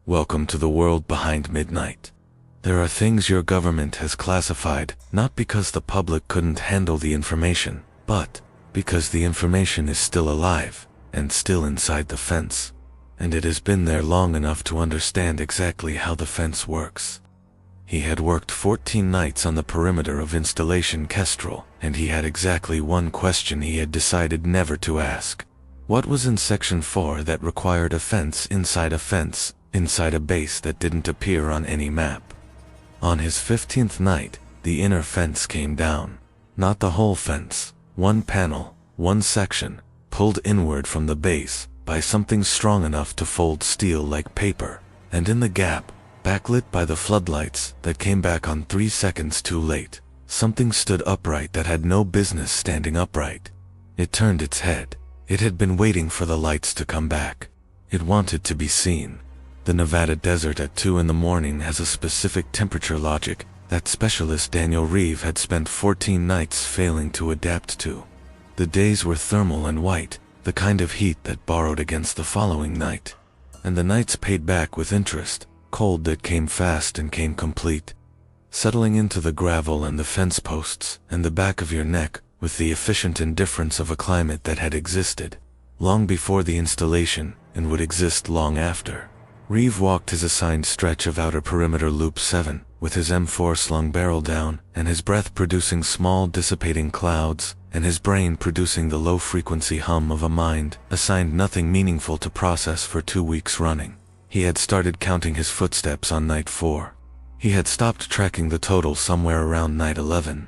Welcome to the world behind midnight. There are things your government has classified, not because the public couldn't handle the information, but because the information is still alive, and still inside the fence. And it has been there long enough to understand exactly how the fence works. He had worked 14 nights on the perimeter of Installation Kestrel, and he had exactly one question he had decided never to ask. What was in Section 4 that required a fence, inside a base that didn't appear on any map? On his 15th night, the inner fence came down. Not the whole fence, one panel, one section, pulled inward from the base by something strong enough to fold steel like paper, and in the gap, backlit by the floodlights that came back on 3 seconds too late, something stood upright that had no business standing upright. It turned its head. It had been waiting for the lights to come back. It wanted to be seen. The Nevada desert at 2 in the morning has a specific temperature logic that specialist Daniel Reeve had spent 14 nights failing to adapt to. The days were thermal and white, the kind of heat that borrowed against the following night. And the nights paid back with interest, cold that came fast and came complete, settling into the gravel and the fence posts and the back of your neck with the efficient indifference of a climate that had existed long before the installation and would exist long after. Reeve walked his assigned stretch of outer perimeter loop 7, with his M4 slung barrel down, and his breath producing small dissipating clouds, and his brain producing the low-frequency hum of a mind assigned nothing meaningful to process for 2 weeks running. He had started counting his footsteps on night 4. He had stopped tracking the total somewhere around night 11.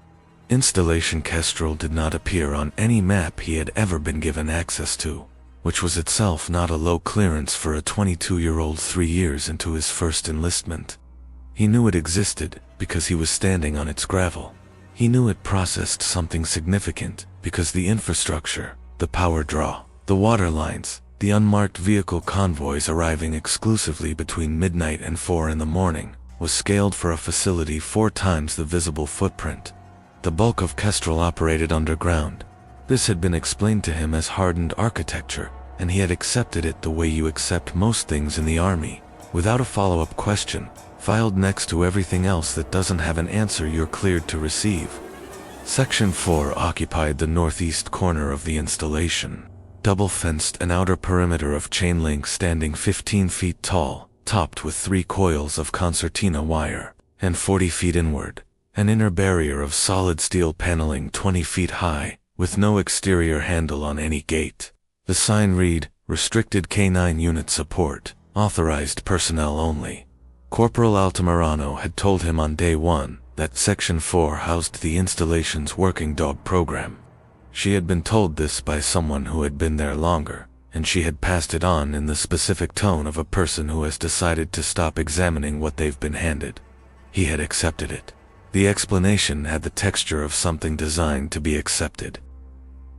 Installation Kestrel did not appear on any map he had ever been given access to, which was itself not a low clearance for a 22-year-old 3 years into his first enlistment. He knew it existed because he was standing on its gravel. He knew it processed something significant because the infrastructure, the power draw, the water lines, the unmarked vehicle convoys arriving exclusively between midnight and 4 in the morning, was scaled for a facility 4 times the visible footprint. The bulk of Kestrel operated underground. This had been explained to him as hardened architecture, and he had accepted it the way you accept most things in the army, without a follow-up question, filed next to everything else that doesn't have an answer you're cleared to receive. Section 4 occupied the northeast corner of the installation. Double-fenced an outer perimeter of chain link standing 15 feet tall, topped with 3 coils of concertina wire, and 40 feet inward. An inner barrier of solid steel paneling 20 feet high, with no exterior handle on any gate. The sign read, Restricted K9 Unit Support, Authorized Personnel Only. Corporal Altamirano had told him on day 1 that Section 4 housed the installation's working dog program. She had been told this by someone who had been there longer, and she had passed it on in the specific tone of a person who has decided to stop examining what they've been handed. He had accepted it. The explanation had the texture of something designed to be accepted.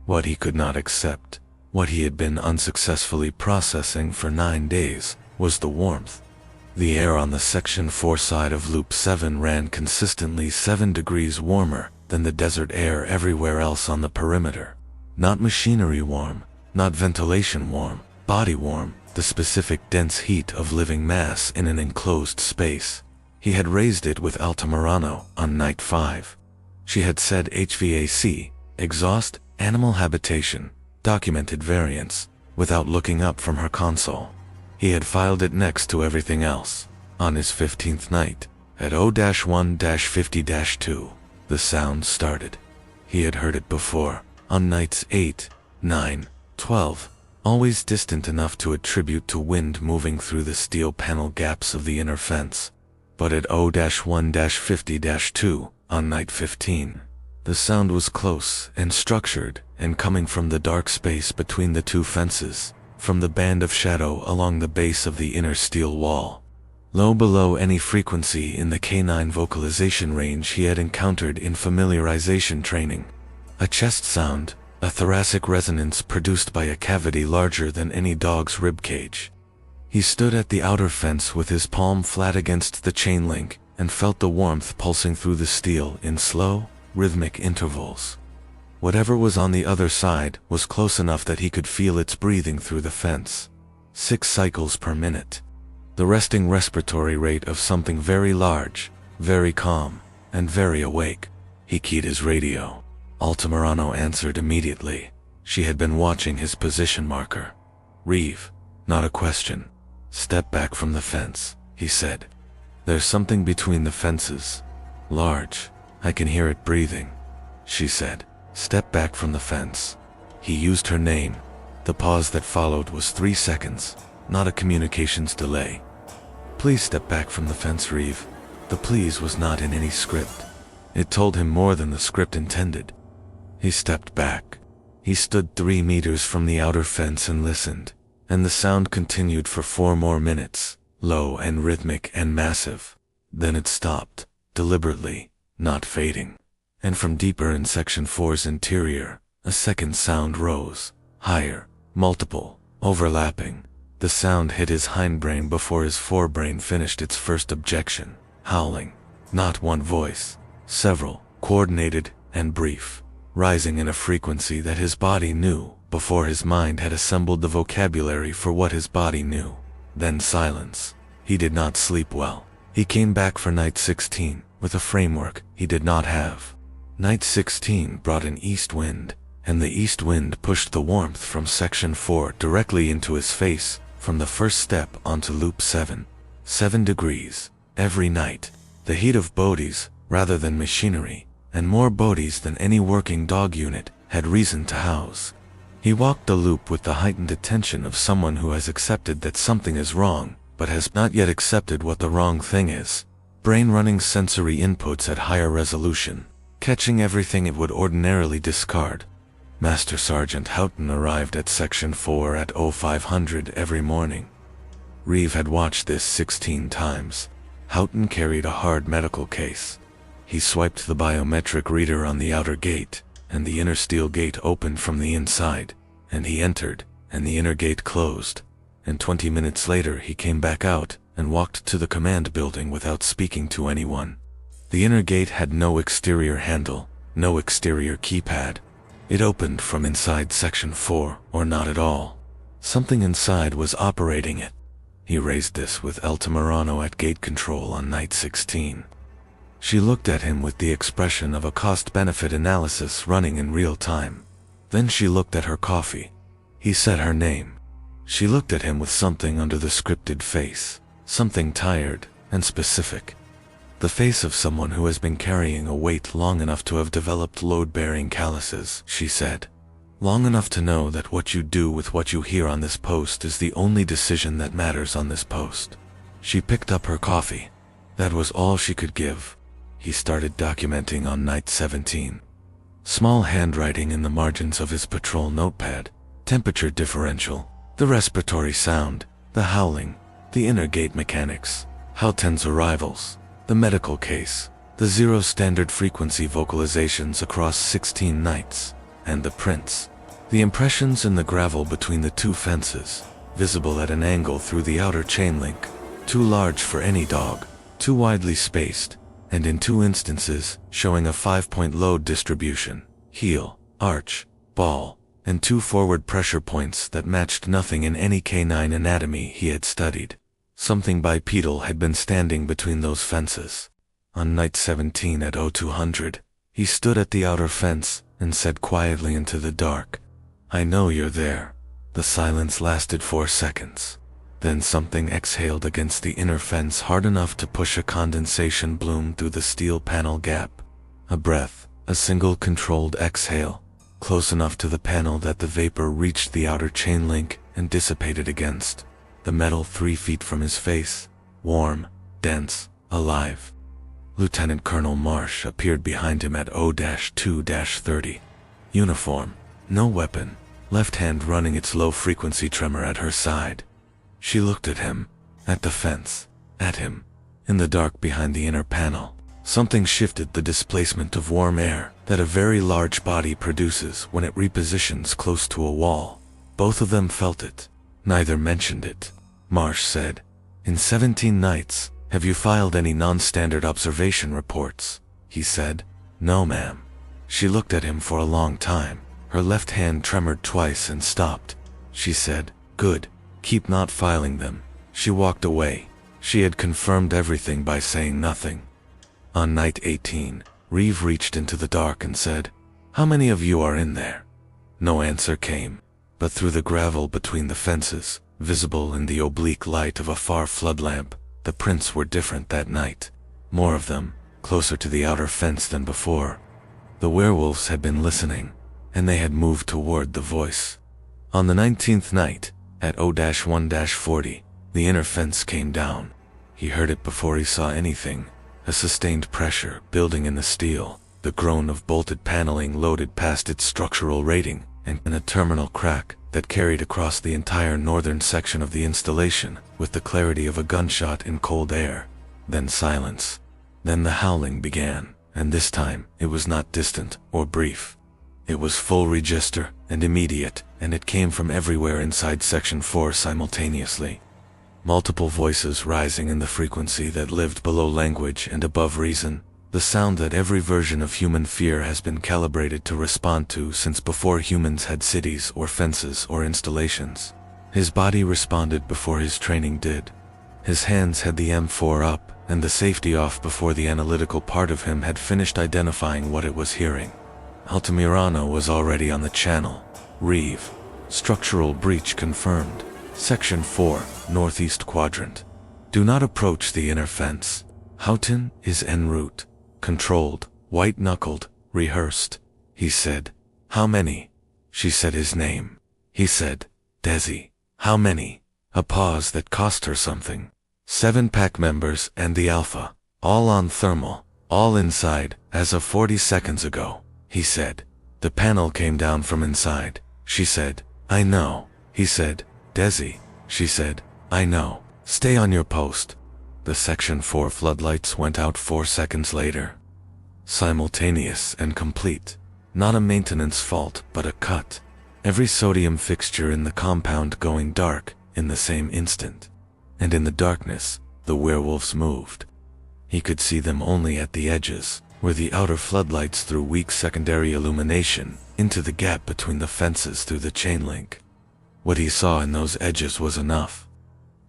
What he could not accept, what he had been unsuccessfully processing for 9 days, was the warmth. The air on the Section 4 side of Loop 7 ran consistently 7 degrees warmer than the desert air everywhere else on the perimeter. Not machinery warm, not ventilation warm, body warm, the specific dense heat of living mass in an enclosed space. He had raised it with Altamirano on night 5. She had said HVAC, exhaust, animal habitation, documented variance, without looking up from her console. He had filed it next to everything else. On his 15th night, at 0-1-50-2, the sound started. He had heard it before, on nights 8, 9, 12, always distant enough to attribute to wind moving through the steel panel gaps of the inner fence. But at 0-1-50-2, on night 15, the sound was close and structured and coming from the dark space between the 2 fences, from the band of shadow along the base of the inner steel wall. Low below any frequency in the K9 vocalization range he had encountered in familiarization training. A chest sound, a thoracic resonance produced by a cavity larger than any dog's ribcage. He stood at the outer fence with his palm flat against the chain link and felt the warmth pulsing through the steel in slow, rhythmic intervals. Whatever was on the other side was close enough that he could feel its breathing through the fence. 6 cycles per minute. the resting respiratory rate of something very large, very calm, and very awake. He keyed his radio. Altamirano answered immediately. She had been watching his position marker. "Reeve, not a question. Step back from the fence," he said. "There's something between the fences. Large. I can hear it breathing," she said. "Step back from the fence." He used her name. The pause that followed was 3 seconds, not a communications delay. "Please step back from the fence, Reeve." The please was not in any script. It told him more than the script intended. He stepped back. He stood 3 meters from the outer fence and listened, and the sound continued for 4 more minutes, low and rhythmic and massive. Then it stopped, deliberately, not fading. And from deeper in Section 4's interior, a second sound rose, higher, multiple, overlapping. The sound hit his hindbrain before his forebrain finished its first objection. Howling. Not one voice. Several, coordinated and brief, rising in a frequency that his body knew before his mind had assembled the vocabulary for what his body knew. Then silence. He did not sleep well. He came back for night 16 with a framework he did not have. Night 16 brought an east wind, and the east wind pushed the warmth from Section 4 directly into his face from the first step onto Loop 7. 7 degrees. Every night. The heat of bodies, rather than machinery, and more bodies than any working dog unit, had reason to house. He walked the loop with the heightened attention of someone who has accepted that something is wrong, but has not yet accepted what the wrong thing is. Brain running sensory inputs at higher resolution, catching everything it would ordinarily discard. Master Sergeant Houghton arrived at Section 4 at 0500 every morning. Reeve had watched this 16 times. Houghton carried a hard medical case. He swiped the biometric reader on the outer gate, and the inner steel gate opened from the inside, and he entered, and the inner gate closed, and 20 minutes later he came back out and walked to the command building without speaking to anyone. The inner gate had no exterior handle, no exterior keypad. It opened from inside Section 4, or not at all. Something inside was operating it. He raised this with Altamirano at gate control on night 16. She looked at him with the expression of a cost-benefit analysis running in real time. Then she looked at her coffee. He said her name. She looked at him with something under the scripted face, something tired and specific. The face of someone who has been carrying a weight long enough to have developed load-bearing calluses, she said. Long enough to know that what you do with what you hear on this post is the only decision that matters on this post. She picked up her coffee. That was all she could give. He started documenting on night 17. Small handwriting in the margins of his patrol notepad. Temperature differential. The respiratory sound. The howling. The inner gate mechanics. Houghton's arrivals. The medical case. The 0 standard frequency vocalizations across 16 nights. And the prints. The impressions in the gravel between the 2 fences, visible at an angle through the outer chain link, too large for any dog, too widely spaced, and in 2 instances showing a 5-point load distribution, heel, arch, ball, and 2 forward pressure points that matched nothing in any canine anatomy he had studied. Something bipedal had been standing between those fences. On night 17 at 0200, he stood at the outer fence and said quietly into the dark, "I know you're there." The silence lasted 4 seconds. Then something exhaled against the inner fence hard enough to push a condensation bloom through the steel panel gap. A breath, a single controlled exhale, close enough to the panel that the vapor reached the outer chain link and dissipated against the metal 3 feet from his face, warm, dense, alive. Lieutenant Colonel Marsh appeared behind him at 0-2-30. Uniform, no weapon, left hand running its low-frequency tremor at her side. She looked at him, at the fence, at him. In the dark behind the inner panel, something shifted the displacement of warm air that a very large body produces when it repositions close to a wall. Both of them felt it. Neither mentioned it. Marsh said, "In 17 nights, have you filed any non-standard observation reports?" He said, "No, ma'am." She looked at him for a long time. Her left hand tremored twice and stopped. She said, "Good. Keep not filing them. She walked away. She had confirmed everything by saying nothing. On night 18, Reeve reached into the dark and said, "How many of you are in there?" No answer came, but through the gravel between the fences, visible in the oblique light of a far flood lamp, the prints were different that night. More of them, closer to the outer fence than before. The werewolves had been listening, and they had moved toward the voice. On the 19th night, at 0-1-40, the inner fence came down. He heard it before he saw anything, a sustained pressure building in the steel, the groan of bolted paneling loaded past its structural rating, and a terminal crack that carried across the entire northern section of the installation with the clarity of a gunshot in cold air. Then silence. Then the howling began, and this time it was not distant or brief. It was full register and immediate, and it came from everywhere inside Section 4 simultaneously. Multiple voices rising in the frequency that lived below language and above reason, the sound that every version of human fear has been calibrated to respond to since before humans had cities or fences or installations. His body responded before his training did. His hands had the M4 up and the safety off before the analytical part of him had finished identifying what it was hearing. Altamirano was already on the channel. Reeve. Structural breach confirmed. Section 4, Northeast Quadrant. Do not approach the inner fence. Houghton is en route. Controlled, white-knuckled, rehearsed. He said, "How many?" She said his name. He said, "Desi." "How many?" A pause that cost her something. 7 pack members and the Alpha. All on thermal. All inside, as of 40 seconds ago. He said. The panel came down from inside. She said, "I know." He said, "Desi." She said, "I know. Stay on your post." The Section 4 floodlights went out 4 seconds later. Simultaneous and complete. Not a maintenance fault, but a cut. Every sodium fixture in the compound going dark in the same instant. And in the darkness, the werewolves moved. He could see them only at the edges, where the outer floodlights threw weak secondary illumination into the gap between the fences through the chain link. What he saw in those edges was enough.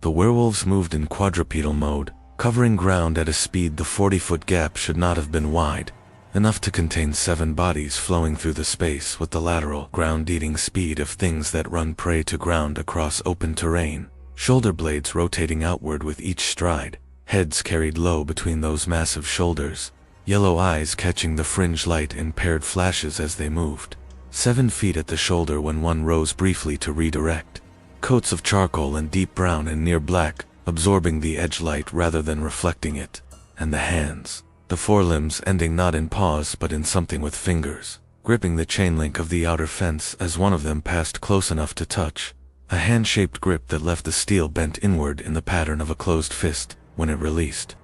The werewolves moved in quadrupedal mode, covering ground at a speed the 40-foot gap should not have been wide, enough to contain 7 bodies flowing through the space with the lateral, ground-eating speed of things that run prey to ground across open terrain, shoulder blades rotating outward with each stride, heads carried low between those massive shoulders, yellow eyes catching the fringe light in paired flashes as they moved. 7 feet at the shoulder when one rose briefly to redirect. Coats of charcoal and deep brown and near black, absorbing the edge light rather than reflecting it. And the hands. The forelimbs ending not in paws but in something with fingers, gripping the chain link of the outer fence as one of them passed close enough to touch. A hand-shaped grip that left the steel bent inward in the pattern of a closed fist when it released.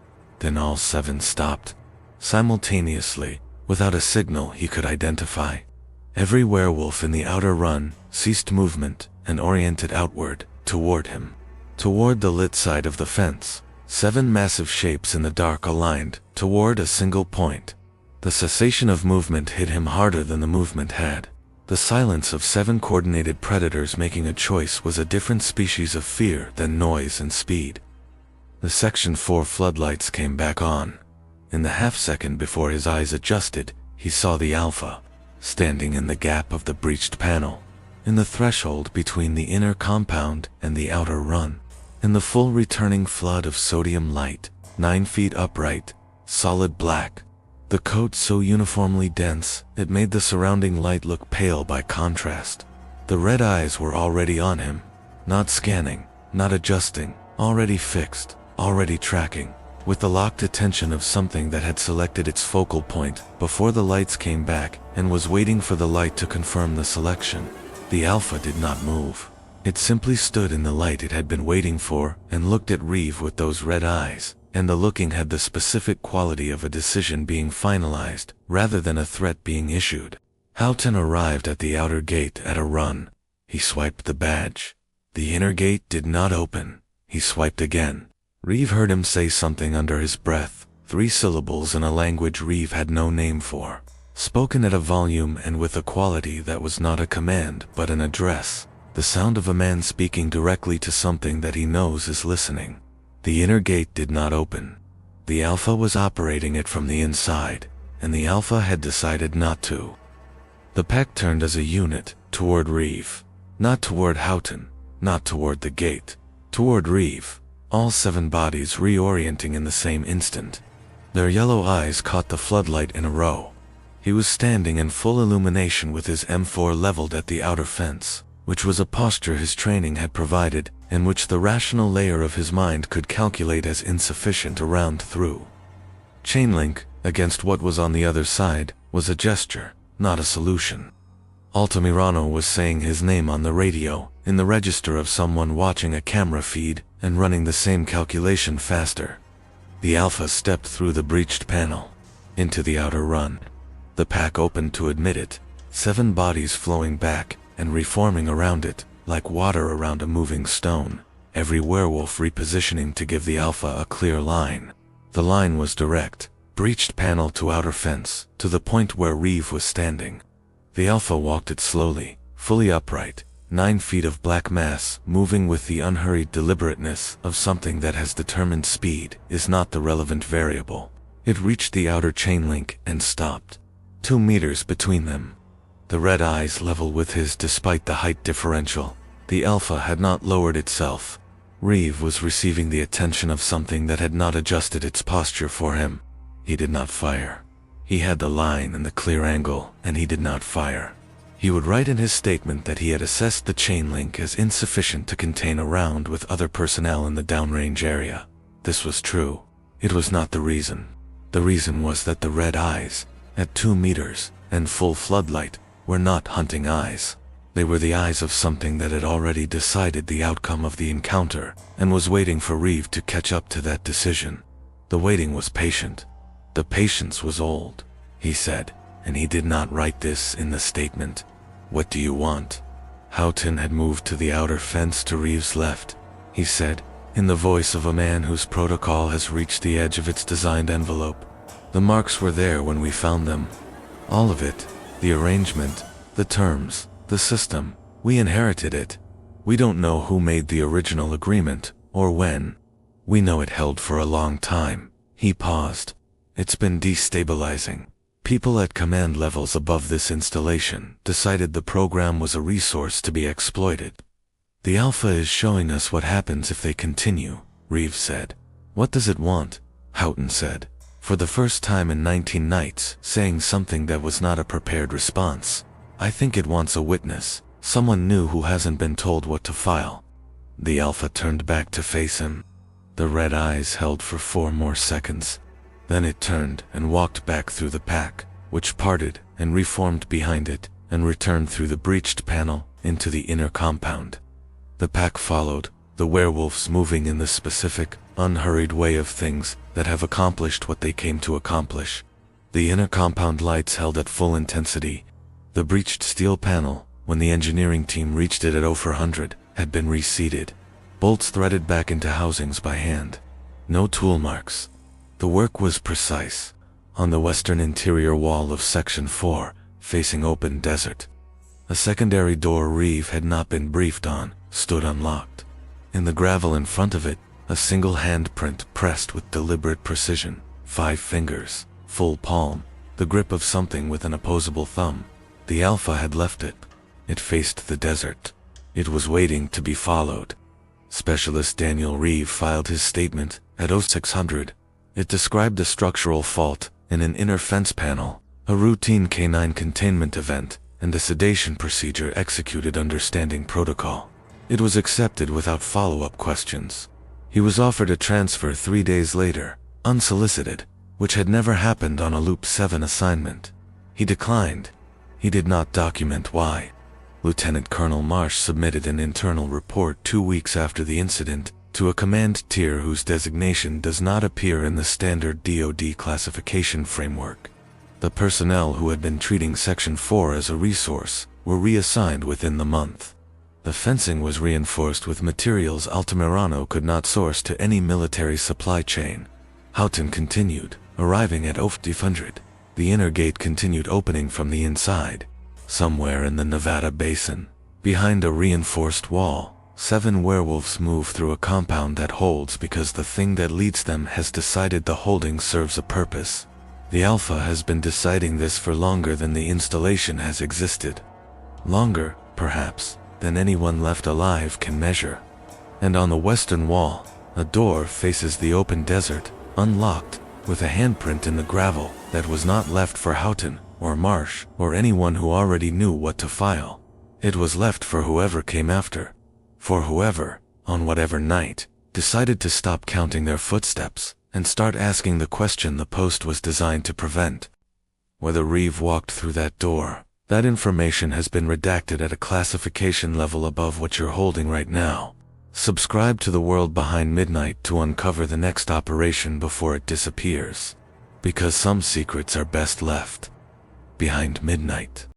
Then all 7 stopped. Simultaneously, without a signal he could identify. Every werewolf in the outer run ceased movement and oriented outward, toward him. Toward the lit side of the fence, 7 massive shapes in the dark aligned, toward a single point. The cessation of movement hit him harder than the movement had. The silence of 7 coordinated predators making a choice was a different species of fear than noise and speed. The Section 4 floodlights came back on. In the half-second before his eyes adjusted, he saw the Alpha, standing in the gap of the breached panel, in the threshold between the inner compound and the outer run, in the full returning flood of sodium light, 9 feet upright, solid black. The coat so uniformly dense, it made the surrounding light look pale by contrast. The red eyes were already on him, not scanning, not adjusting, already fixed, already tracking, with the locked attention of something that had selected its focal point before the lights came back and was waiting for the light to confirm the selection. The Alpha did not move. It simply stood in the light it had been waiting for and looked at Reeve with those red eyes, and the looking had the specific quality of a decision being finalized rather than a threat being issued. Houghton arrived at the outer gate at a run. He swiped the badge. The inner gate did not open. He swiped again. Reeve heard him say something under his breath, 3 syllables in a language Reeve had no name for, spoken at a volume and with a quality that was not a command but an address. The sound of a man speaking directly to something that he knows is listening. The inner gate did not open. The Alpha was operating it from the inside, and the Alpha had decided not to. The pack turned as a unit, toward Reeve. Not toward Houghton, not toward the gate. Toward Reeve, all 7 bodies reorienting in the same instant. Their yellow eyes caught the floodlight in a row. He was standing in full illumination with his M4 leveled at the outer fence, which was a posture his training had provided, and which the rational layer of his mind could calculate as insufficient to round through. Chainlink, against what was on the other side, was a gesture, not a solution. Altamirano was saying his name on the radio, in the register of someone watching a camera feed and running the same calculation faster. The Alpha stepped through the breached panel, into the outer run. The pack opened to admit it, 7 bodies flowing back and reforming around it, like water around a moving stone, every werewolf repositioning to give the Alpha a clear line. The line was direct, breached panel to outer fence, to the point where Reeve was standing. The Alpha walked it slowly, fully upright, 9 feet of black mass, moving with the unhurried deliberateness of something that has determined speed is not the relevant variable. It reached the outer chain link and stopped. 2 meters between them. The red eyes level with his despite the height differential. The Alpha had not lowered itself. Reeve was receiving the attention of something that had not adjusted its posture for him. He did not fire. He had the line and the clear angle, and he did not fire. He would write in his statement that he had assessed the chain link as insufficient to contain a round with other personnel in the downrange area. This was true. It was not the reason. The reason was that the red eyes, at 2 meters, and full floodlight, were not hunting eyes. They were the eyes of something that had already decided the outcome of the encounter, and was waiting for Reeve to catch up to that decision. The waiting was patient. The patience was old, he said, and he did not write this in the statement. What do you want? Houghton had moved to the outer fence to Reeve's left, he said, in the voice of a man whose protocol has reached the edge of its designed envelope. The marks were there when we found them. All of it, the arrangement, the terms, the system, we inherited it. We don't know who made the original agreement, or when. We know it held for a long time. He paused. It's been destabilizing. People at command levels above this installation decided the program was a resource to be exploited. The Alpha is showing us what happens if they continue, Reeve said. What does it want? Houghton said, for the first time in 19 nights, saying something that was not a prepared response. I think it wants a witness, someone new who hasn't been told what to file. The Alpha turned back to face him. The red eyes held for 4 more seconds. Then it turned and walked back through the pack, which parted and reformed behind it, and returned through the breached panel into the inner compound. The pack followed, the werewolves moving in the specific, unhurried way of things that have accomplished what they came to accomplish. The inner compound lights held at full intensity. The breached steel panel, when the engineering team reached it at 0400, had been reseated. Bolts threaded back into housings by hand. No tool marks. The work was precise. On the western interior wall of Section 4, facing open desert. A secondary door Reeve had not been briefed on, stood unlocked. In the gravel in front of it, a single handprint pressed with deliberate precision, 5 fingers, full palm, the grip of something with an opposable thumb. The Alpha had left it. It faced the desert. It was waiting to be followed. Specialist Daniel Reeve filed his statement at 0600. It described a structural fault in an inner fence panel, a routine canine containment event, and a sedation procedure executed under standing protocol. It was accepted without follow-up questions. He was offered a transfer 3 days later, unsolicited, which had never happened on a Loop 7 assignment. He declined. He did not document why. Lieutenant Colonel Marsh submitted an internal report 2 weeks after the incident to a command tier whose designation does not appear in the standard DoD classification framework. The personnel who had been treating Section 4 as a resource were reassigned within the month. The fencing was reinforced with materials Altamirano could not source to any military supply chain. Houghton continued, arriving at 0500. The inner gate continued opening from the inside. Somewhere in the Nevada basin, Behind a reinforced wall, 7 werewolves move through a compound that holds because the thing that leads them has decided the holding serves a purpose. The Alpha has been deciding this for longer than the installation has existed. Longer, perhaps, than anyone left alive can measure. And on the western wall, a door faces the open desert, unlocked, with a handprint in the gravel that was not left for Houghton, or Marsh, or anyone who already knew what to file. It was left for whoever came after. For whoever, on whatever night, decided to stop counting their footsteps and start asking the question the post was designed to prevent. Whether Reeve walked through that door, that information has been redacted at a classification level above what you're holding right now. Subscribe to The World Behind Midnight to uncover the next operation before it disappears. Because some secrets are best left behind midnight.